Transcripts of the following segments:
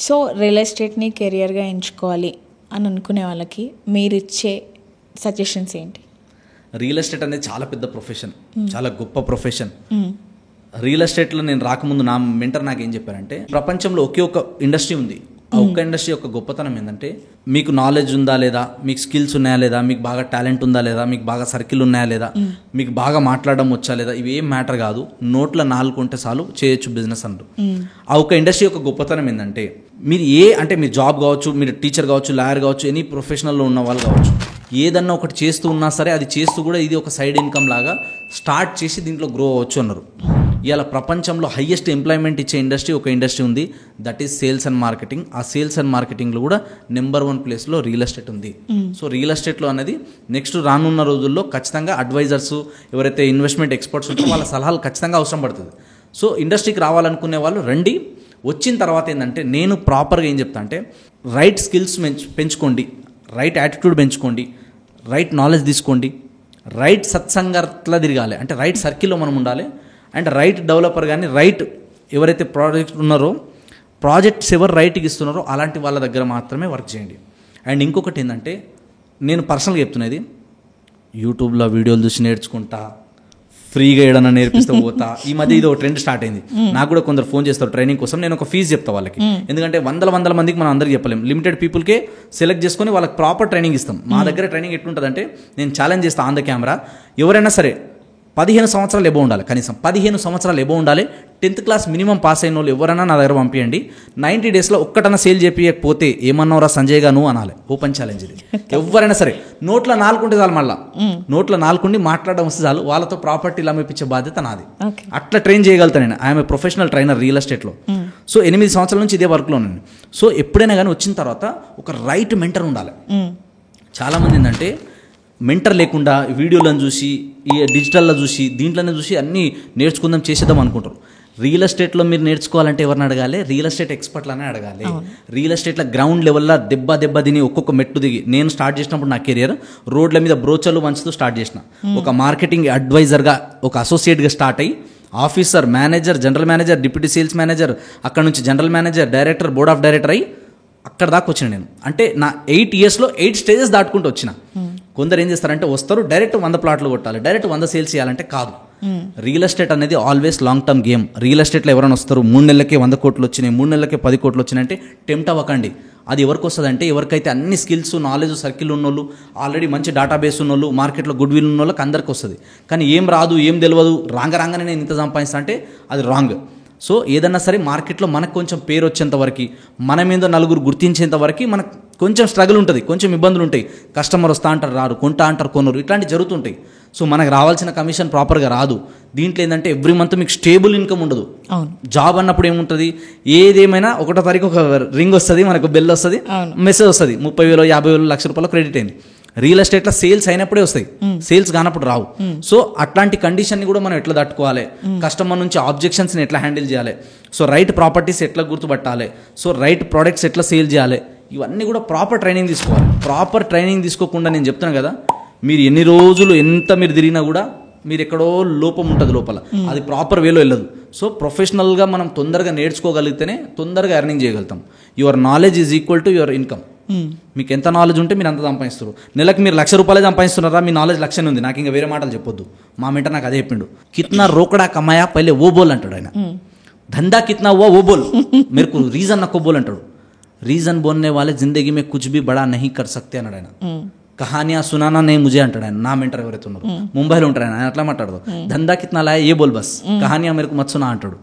So real ఎస్టేట్ని కెరియర్గా ఎంచుకోవాలి అని అనుకునే వాళ్ళకి మీరు ఇచ్చే సజెషన్స్ ఏంటి? రియల్ ఎస్టేట్ అనేది చాలా పెద్ద ప్రొఫెషన్, చాలా గొప్ప ప్రొఫెషన్. రియల్ ఎస్టేట్లో నేను రాకముందు నా మెంటర్ నాకు ఏం చెప్పారంటే, ప్రపంచంలో ఒకే ఒక ఇండస్ట్రీ ఉంది. ఆ ఒక్క ఇండస్ట్రీ యొక్క గొప్పతనం ఏంటంటే, మీకు నాలెడ్జ్ ఉందా లేదా, మీకు స్కిల్స్ ఉన్నాయా లేదా, మీకు బాగా టాలెంట్ ఉందా లేదా, మీకు బాగా సర్కిల్ ఉన్నాయా లేదా, మీకు బాగా మాట్లాడడం వచ్చా లేదా, ఇవి ఏం మ్యాటర్ కాదు. నోట్ల 4 ఉంటే చాలు చేయొచ్చు బిజినెస్ అంటూ. ఆ ఒక్క ఇండస్ట్రీ యొక్క గొప్పతనం ఏంటంటే, మీరు అంటే మీరు జాబ్ కావచ్చు, మీరు టీచర్ కావచ్చు, లాయర్ కావచ్చు, ఎనీ ప్రొఫెషనల్లో ఉన్న వాళ్ళు కావచ్చు, ఏదన్నా ఒకటి చేస్తూ ఉన్నా సరే అది చేస్తూ కూడా ఇది ఒక సైడ్ ఇన్కమ్ లాగా స్టార్ట్ చేసి దీంట్లో గ్రో అవ్వచ్చు అన్నారు. ఇవాళ ప్రపంచంలో హైయెస్ట్ ఎంప్లాయ్మెంట్ ఇచ్చే ఇండస్ట్రీ ఒక ఇండస్ట్రీ ఉంది, that is sales and marketing. ఆ సేల్స్ అండ్ మార్కెటింగ్లో కూడా నెంబర్ 1 ప్లేస్లో రియల్ ఎస్టేట్ ఉంది. సో రియల్ ఎస్టేట్లో అనేది నెక్స్ట్ రానున్న రోజుల్లో ఖచ్చితంగా అడ్వైజర్స్, ఎవరైతే ఇన్వెస్ట్మెంట్ ఎక్స్పర్ట్స్ ఉంటారో వాళ్ళ సలహాలు ఖచ్చితంగా అవసరం పడుతుంది. సో ఇండస్ట్రీకి రావాలనుకునే వాళ్ళు రండి. వచ్చిన తర్వాత ఏంటంటే, నేను ప్రాపర్గా ఏం చెప్తా అంటే, రైట్ స్కిల్స్ పెంచుకోండి, రైట్ యాటిట్యూడ్ పెంచుకోండి, రైట్ నాలెడ్జ్ తీసుకోండి, రైట్ సత్సంగట్లా తిరగాలి, అంటే రైట్ సర్కిల్లో మనం ఉండాలి. అండ్ రైట్ డెవలపర్ కానీ, రైట్ ఎవరైతే ప్రాజెక్ట్ ఉన్నారో, ప్రాజెక్ట్స్ ఎవరు రైట్కి ఇస్తున్నారో అలాంటి వాళ్ళ దగ్గర మాత్రమే వర్క్ చేయండి. అండ్ ఇంకొకటి ఏంటంటే, నేను పర్సనల్గా చెప్తున్నది, యూట్యూబ్లో వీడియోలు చూసి నేర్చుకుంటా, ఫ్రీగా ఏడన్నా నేర్పిస్తూ పోతా. ఈ మధ్య ఇది ఒక ట్రెండ్ స్టార్ట్ అయింది. నాకు కూడా కొందరు ఫోన్ చేస్తారు ట్రైనింగ్ కోసం. నేను ఒక ఫీజు చెప్తా వాళ్ళకి, ఎందుకంటే వందల మందికి మనం అందరికి చెప్పలేం. లిమిటెడ్ పీపుల్కే సెలెక్ట్ చేసుకొని వాళ్ళకి ప్రాపర్ ట్రైనింగ్ ఇస్తాం. మా దగ్గర ట్రైనింగ్ ఎట్లుంటుందంటే, నేను ఛాలెంజ్ చేస్తాను ఆన్ ద కెమెరా, ఎవరైనా సరే 15 సంవత్సరాలు ఎబో ఉండాలి, కనీసం 15 సంవత్సరాలు ఎబో ఉండాలి, 10th క్లాస్ మినిమం పాస్ అయిన వాళ్ళు ఎవరైనా నా దగ్గర పంపించండి. 90 డేస్లో ఒక్కటన్నా సేల్ చేయకపోతే ఏమన్నావురా సంజయ్ గా నువ్వు అనాలి. ఓపెన్ ఛాలెంజ్ ఇది. ఎవరైనా సరే నోట్ల 4 ఉంటే చాలు, మళ్ళీ నోట్ల 4 ఉండి మాట్లాడడం వస్తే చాలు, వాళ్ళతో ప్రాపర్టీలు అమ్మిపించే బాధ్యత నాది. అట్లా ట్రైన్ చేయగలుగుతాను నేను. I'm a professional trainer real ఎస్టేట్లో. సో 8 సంవత్సరాల నుంచి ఇదే వర్క్లో ఉన్నాను. సో ఎప్పుడైనా కానీ వచ్చిన తర్వాత ఒక రైట్ మెంటర్ ఉండాలి. చాలామంది ఏంటంటే, మెంటర్ లేకుండా వీడియోలను చూసి, ఈ డిజిటల్లో చూసి, దీంట్లోనే చూసి అన్నీ నేర్చుకుందాం చేసేద్దాం అనుకుంటారు. రియల్ ఎస్టేట్లో మీరు నేర్చుకోవాలంటే ఎవరిని అడగాలి? రియల్ ఎస్టేట్ ఎక్స్పర్ట్లనే అడగాలి. రియల్ ఎస్టేట్లో గ్రౌండ్ లెవెల్లో దెబ్బ తిని ఒక్కొక్క మెట్టు దిగి, నేను స్టార్ట్ చేసినప్పుడు నా కెరియర్ రోడ్ల మీద బ్రోచర్లు వంచుతూ స్టార్ట్ చేసిన. ఒక మార్కెటింగ్ అడ్వైజర్గా, ఒక అసోసియేట్గా స్టార్ట్ అయ్యి, officer, manager, general manager, deputy sales manager, అక్కడ నుంచి general manager, director, board of director అయ్యి అక్కడ దాకా వచ్చిన నేను. అంటే నా 8 ఇయర్స్లో 8 స్టేజెస్ దాటుకుంటూ వచ్చిన. కొందరు ఏం చేస్తారంటే, వస్తారు డైరెక్ట్ 100 ప్లాట్లు కొట్టాలి, డైరెక్ట్ 100 సేల్స్ చేయాలంటే కాదు. రియల్ ఎస్టేట్ అనేది always long term game. Real ఎస్టేట్లో ఎవరైనా వస్తారు, 3 నెలలకే 100 కోట్లు వచ్చినాయి, 3 నెలలకే 10 కోట్లు వచ్చినాయి అంటే టెంప్ట్ అవ్వకండి. అది ఎవరికి వస్తుంది అంటే, ఎవరికైతే అన్ని స్కిల్స్, నాలెడ్జ్, సర్కిల్ ఉన్నోళ్ళు, ఆల్రెడీ మంచి డేటాబేస్ ఉన్నోళ్ళు, మార్కెట్లో గుడ్ విల్ ఉన్న వాళ్ళకి అందరికి వస్తుంది. కానీ ఏం రాదు, ఏం తెలియదు, రాగానే నేను ఇంత సంపాదిస్తా అంటే అది రాంగ్. సో ఏదన్నా సరే మార్కెట్లో మనకు కొంచెం పేరు వచ్చేంత వరకు, మన మీద నలుగురు గుర్తించేంత వరకు మనకు కొంచెం స్ట్రగుల్ ఉంటుంది, కొంచెం ఇబ్బందులు ఉంటాయి. కస్టమర్ వస్తా అంటారు రారు, కొంటా అంటారు కొనరు, ఇట్లాంటివి జరుగుతుంటాయి. సో మనకు రావాల్సిన కమిషన్ ప్రాపర్గా రాదు. దీంట్లో ఏంటంటే ఎవ్రీ మంత్ మీకు స్టేబుల్ ఇన్కమ్ ఉండదు. జాబ్ అన్నప్పుడు ఏముంటుంది, ఏదేమైనా 1వ తారీఖు ఒక రింగ్ వస్తుంది, మనకు బెల్ వస్తుంది, మెసేజ్ వస్తుంది, 30,000, 50,000, ₹1,00,000 క్రెడిట్ అయింది. రియల్ ఎస్టేట్లో సేల్స్ అయినప్పుడే వస్తాయి, సేల్స్ కానప్పుడు రావు. సో అట్లాంటి కండిషన్ని కూడా మనం ఎట్లా తట్టుకోవాలి, కస్టమర్ నుంచి ఆబ్జెక్షన్స్ని ఎట్లా హ్యాండిల్ చేయాలి, సో రైట్ ప్రాపర్టీస్ ఎట్లా గుర్తుపట్టాలి, సో రైట్ ప్రోడక్ట్స్ ఎట్లా సేల్ చేయాలి, ఇవన్నీ కూడా ప్రాపర్ ట్రైనింగ్ తీసుకోవాలి. ప్రాపర్ ట్రైనింగ్ తీసుకోకుండా నేను చెప్తున్నాను కదా, మీరు ఎన్ని రోజులు ఎంత మీరు తిరిగినా కూడా మీరు ఎక్కడో లోపం ఉంటుంది లోపల, అది ప్రాపర్ వేలో వెళ్ళదు. సో ప్రొఫెషనల్గా మనం తొందరగా నేర్చుకోగలిగితేనే తొందరగా ఎర్నింగ్ చేయగలుగుతాం. Your knowledge is equal to your income. మీకు ఎంత నాలెడ్జ్ ఉంటే మీరు అంత సంపాదిస్తారు. నెలకు మీరు ₹1,00,000 సంపాదిస్తున్నారా, మీ నాలెడ్జ్ 1,00,000 ఉంది. నాకు ఇంకా వేరే మాటలు చెప్పొద్దు. మా మెంటర్ నాకు అదే చెప్పిండు, కిత్నా రోకడా కమాయా పహలే ఓ బోల్ అంటాడు ఆయన. ధందా కిత్నా ఓ బోల్, మేరకు రీజన్ నాకు బోల్ అంటాడు. రీజన్ బోల్నే వాళ్ళే జిందగీ మే కుచ్ భీ బడా నహీ కర్ సక్తే అన్నాడు ఆయన. కహానియా సునానా నే ముజే అంటాడు ఆయన. నా మెంటర్ ఎవరైతే ఉన్నారు ముంబైలో ఉంటాడు ఆయన అట్లా మాట్లాడదు. ధందా కిత్నా లాయా ఏ బోల్ బస్, కహానియా మేరకు మత్ సునా అంటాడు.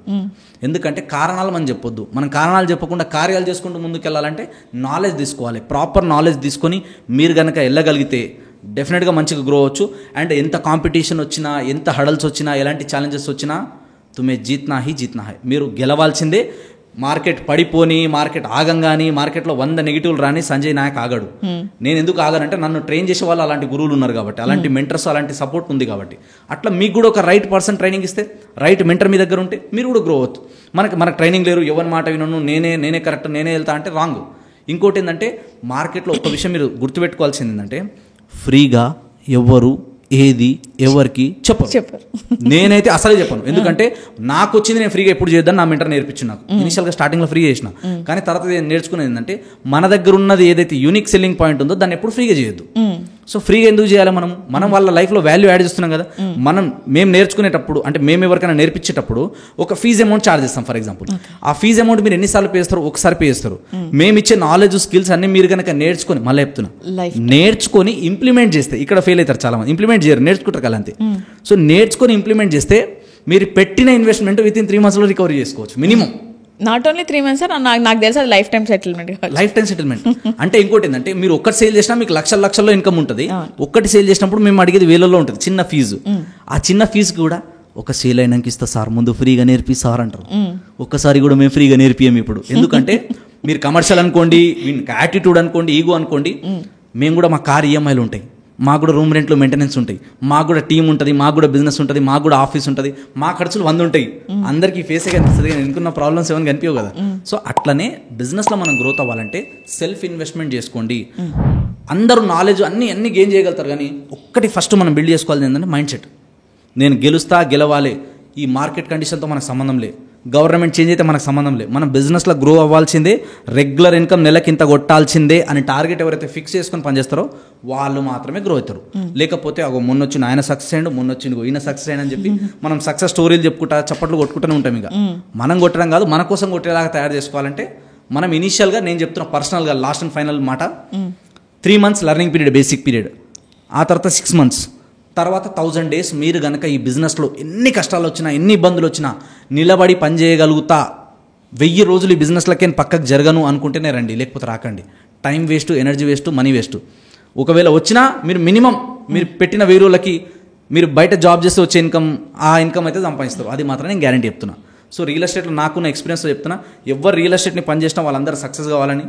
ఎందుకంటే కారణాలు మనం చెప్పొద్దు. మనం కారణాలు చెప్పకుండా కార్యాలు చేసుకుంటూ ముందుకు వెళ్ళాలంటే నాలెడ్జ్ తీసుకోవాలి. ప్రాపర్ నాలెడ్జ్ తీసుకొని మీరు కనుక వెళ్ళగలిగితే డెఫినెట్గా మంచిగా గ్రో అవ్వచ్చు. అండ్ ఎంత కాంపిటీషన్ వచ్చినా, ఎంత హడల్స్ వచ్చినా, ఎలాంటి ఛాలెంజెస్ వచ్చినా తుమే జీత్నా హీ మీరు గెలవాల్సిందే. మార్కెట్ పడిపోని, మార్కెట్ ఆగంగాని, మార్కెట్లో 100 నెగిటివ్లు రాని సంజయ్ నాయక్ ఆగాడు. నేను ఎందుకు ఆగానంటే నన్ను ట్రైన్ చేసే వాళ్ళు అలాంటి గురువులు ఉన్నారు కాబట్టి, అలాంటి మెంటర్స్, అలాంటి సపోర్ట్ ఉంది కాబట్టి. అట్లా మీకు కూడా ఒక రైట్ పర్సన్ ట్రైనింగ్ ఇస్తే, రైట్ మెంటర్ మీ దగ్గర ఉంటే మీరు కూడా గ్రో అవ్వచ్చు. మనకు ట్రైనింగ్ లేరు, ఎవరి మాట వినను, నేనే కరెక్ట్, నేనే వెళ్తా అంటే రాంగ్. ఇంకోటి ఏంటంటే, మార్కెట్లో ఒక విషయం మీరు గుర్తుపెట్టుకోవాల్సింది ఏంటంటే, ఫ్రీగా ఎవ్వరు ఏది ఎవరికి చెప్పరు. నేనైతే అసలే చెప్పను. ఎందుకంటే నాకు వచ్చింది నేను ఫ్రీగా ఎప్పుడు చేద్దాం నా మెంటర్ నేర్పించింది. నాకు ఇనిషియల్గా స్టార్టింగ్లో ఫ్రీ చేసిన, కానీ తర్వాత నేర్చుకునేది ఏంటంటే మన దగ్గర ఉన్నది ఏదైతే యూనిక్ సెల్లింగ్ పాయింట్ ఉందో దాన్ని ఎప్పుడు ఫ్రీగా చేయొద్దు. సో ఫ్రీగా ఎందుకు చేయాలి? మనం వాళ్ళ లైఫ్లో వాల్యూ యాడ్ చేస్తున్నాం కదా. మేము నేర్చుకునేటప్పుడు అంటే మేము ఎవరికైనా నేర్పించేటప్పుడు ఒక ఫీజు అమౌంట్ చార్జ్ చేస్తాం. ఫర్ ఎగ్జాంపుల్ ఆ ఫీజు అమౌంట్ మీరు ఎన్నిసార్లు పే చేస్తారు? ఒకసారి పే చేస్తారు. మేము ఇచ్చే నాలెడ్జ్ స్కిల్స్ అన్ని మీరు కనుక నేర్చుకొని, మళ్ళీ చెప్తున్నా, నేర్చుకొని ఇంప్లిమెంట్ చేస్తే, ఇక్కడ ఫెయిల్ అవుతారు చాలా మంది, ఇంప్లిమెంట్ చేయరు, నేర్చుకుంటారు కదా అంతే. సో నేర్చుకొని ఇంప్లిమెంట్ చేస్తే మీరు పెట్టిన investment with in 3 months recovery చేసుకోవచ్చు minimum. Not only 3 months sir, నాకు తెలిసి అది life time settlement. Life time settlement అంటే ఇంకోటి ఏంటంటే మీరు ఒక్కటి సేల్ చేసినా మీకు లక్షల్లో ఇన్కమ్ ఉంటుంది. ఒక్కటి సేల్ చేసినప్పుడు మేము అడిగేది వేలలో ఉంటుంది చిన్న ఫీజు. ఆ చిన్న ఫీజుకి కూడా ఒక సేల్ అయినాక ఇస్తా సార్, ముందు ఫ్రీగా నేర్పి సార్ అంటారు. ఒక్కసారి కూడా మేము ఫ్రీగా నేర్పియం ఇప్పుడు. ఎందుకంటే మీరు కమర్షియల్ అనుకోండి, యాటిట్యూడ్ అనుకోండి, ఈగో అనుకోండి, మేము కూడా మా కార్ ఈఎంఐలు ఉంటాయి, మాకు కూడా రూమ్ రెంట్లు మెయింటెనెన్స్ ఉంటాయి, మాకు కూడా టీం ఉంటుంది, మాకు కూడా బిజినెస్ ఉంటుంది, మాకు కూడా ఆఫీస్ ఉంటుంది, మా ఖర్చులు 100 ఉంటాయి. అందరికీ ఫేసే కనిపిస్తుంది కానీ ఎన్నుకున్న ప్రాబ్లమ్స్ ఏమైనా కనిపించవు కదా. సో అట్లనే బిజినెస్లో మనం గ్రోత్ అవ్వాలంటే సెల్ఫ్ ఇన్వెస్ట్మెంట్ చేసుకోండి. అందరూ నాలెడ్జ్ అన్ని గెయిన్ చేయగలుగుతారు, కానీ ఒక్కటి ఫస్ట్ మనం బిల్డ్ చేసుకోవాల్సింది ఏంటంటే మైండ్ సెట్. నేను గెలవాలి, ఈ మార్కెట్ కండిషన్తో మనకు సంబంధం లేదు, గవర్నమెంట్ చేంజ్ అయితే మనకు సంబంధం లేదు, మనం బిజినెస్లో గ్రో అవ్వాల్సిందే, రెగ్యులర్ ఇన్కమ్ నెలకింత కొట్టాల్సిందే అని టార్గెట్ ఎవరైతే ఫిక్స్ చేసుకొని పనిచేస్తారో వాళ్ళు మాత్రమే గ్రో అవుతారు. లేకపోతే మొన్నొచ్చిన ఆయన సక్సెస్ అయ్యండు, మొన్నొచ్చింది ఈయన సక్సెస్ అయ్యండి అని చెప్పి మనం సక్సెస్ స్టోరీలు చెప్పుకుంటా చప్పట్లు కొట్టుకుంటూనే ఉంటాం. ఇక మనం కొట్టడం కాదు, మన కోసం కొట్టేలాగా తయారు చేసుకోవాలంటే మనం ఇనీషియల్గా నేను చెప్తున్నా పర్సనల్గా లాస్ట్ అండ్ ఫైనల్ మాట, 3 months learning period, basic period, ఆ తర్వాత 6 months, తర్వాత 1000 days మీరు కనుక ఈ బిజినెస్లో ఎన్ని కష్టాలు వచ్చినా ఎన్ని ఇబ్బందులు వచ్చినా నిలబడి పని చేయగలుగుతా, 1000 రోజులు ఈ బిజినెస్లకి పక్కకు జరగను అనుకుంటేనే రండి, లేకపోతే రాకండి. Time waste, energy waste, money waste. ఒకవేళ వచ్చినా మీరు మినిమం మీరు పెట్టిన 1000 రోజులకి మీరు బయట జాబ్ చేస్తే వచ్చే ఆ ఇన్కమ్ అయితే సంపాదిస్తారు. అది మాత్రం నేను గ్యారంటీ చెప్తున్నా. సో రియల్ ఎస్టేట్లో నాకున్న ఎక్స్పీరియన్స్తో చెప్తున్నా, ఎవరు రియల్ ఎస్టేట్ని పనిచేసినా వాళ్ళందరూ సక్సెస్ కావాలని,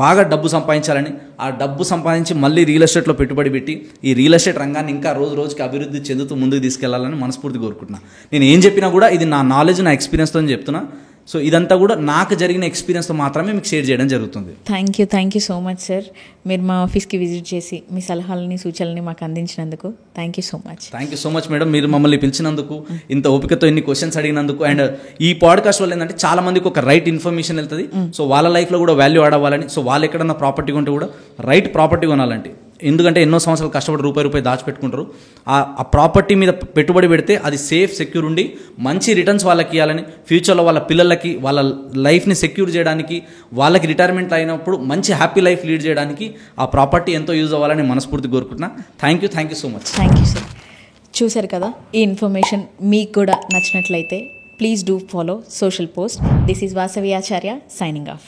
బాగా డబ్బు సంపాదించాలని, ఆ డబ్బు సంపాదించి మళ్ళీ రియల్ ఎస్టేట్లో పెట్టుబడి పెట్టి ఈ రియల్ ఎస్టేట్ రంగాన్ని ఇంకా రోజుకి అభివృద్ధి చెందుతూ ముందుకు తీసుకెళ్లాలని మనస్ఫూర్తి కోరుకుంటున్నా. నేను ఏం చెప్పినా కూడా ఇది నా నాలెడ్జ్, నా ఎక్స్పీరియన్స్తో చెప్తున్నా. సో ఇదంతా కూడా నాకు జరిగిన ఎక్స్పీరియన్స్తో మాత్రమే మీకు షేర్ చేయడం జరుగుతుంది. Thank you so much sir, మీరు మా ఆఫీస్కి విజిట్ చేసి మీ సలహాలని సూచనలని మాకు అందించినందుకు thank you so much madam. మీరు మమ్మల్ని పిలిచినందుకు, ఇంత ఓపికతో ఇన్ని క్వశ్చన్స్ అడిగినందుకు, అండ్ ఈ పాడ్కాస్ట్ వల్ల ఏంటంటే చాలా మందికి ఒక రైట్ ఇన్ఫర్మేషన్ వెళ్తుంది. సో వాళ్ళ లైఫ్లో కూడా వాల్యూ ఆడ్ అవ్వాలని, సో వాళ్ళు ఎక్కడన్నా ప్రాపర్టీ కొంటే కూడా రైట్ ప్రాపర్టీ కొనాలంటే, ఎందుకంటే ఎన్నో సంవత్సరాలు కష్టపడి రూపాయి దాచిపెట్టుకుంటారు. ఆ ప్రాపర్టీ మీద పెట్టుబడి పెడితే అది సేఫ్, సెక్యూర్ ఉండి మంచి రిటర్న్స్ వాళ్ళకి ఇవ్వాలని, ఫ్యూచర్లో వాళ్ళ పిల్లలకి వాళ్ళ లైఫ్ని సెక్యూర్ చేయడానికి, వాళ్ళకి రిటైర్మెంట్ అయినప్పుడు మంచి హ్యాపీ లైఫ్ లీడ్ చేయడానికి ఆ ప్రాపర్టీ ఎంతో యూజ్ అవ్వాలని మనస్ఫూర్తి కోరుకుంటున్నా. Thank you so much. Thank you sir. చూసారు కదా, ఈ ఇన్ఫర్మేషన్ మీకు కూడా నచ్చినట్లయితే please do follow social post. This is Vasavi Acharya signing off.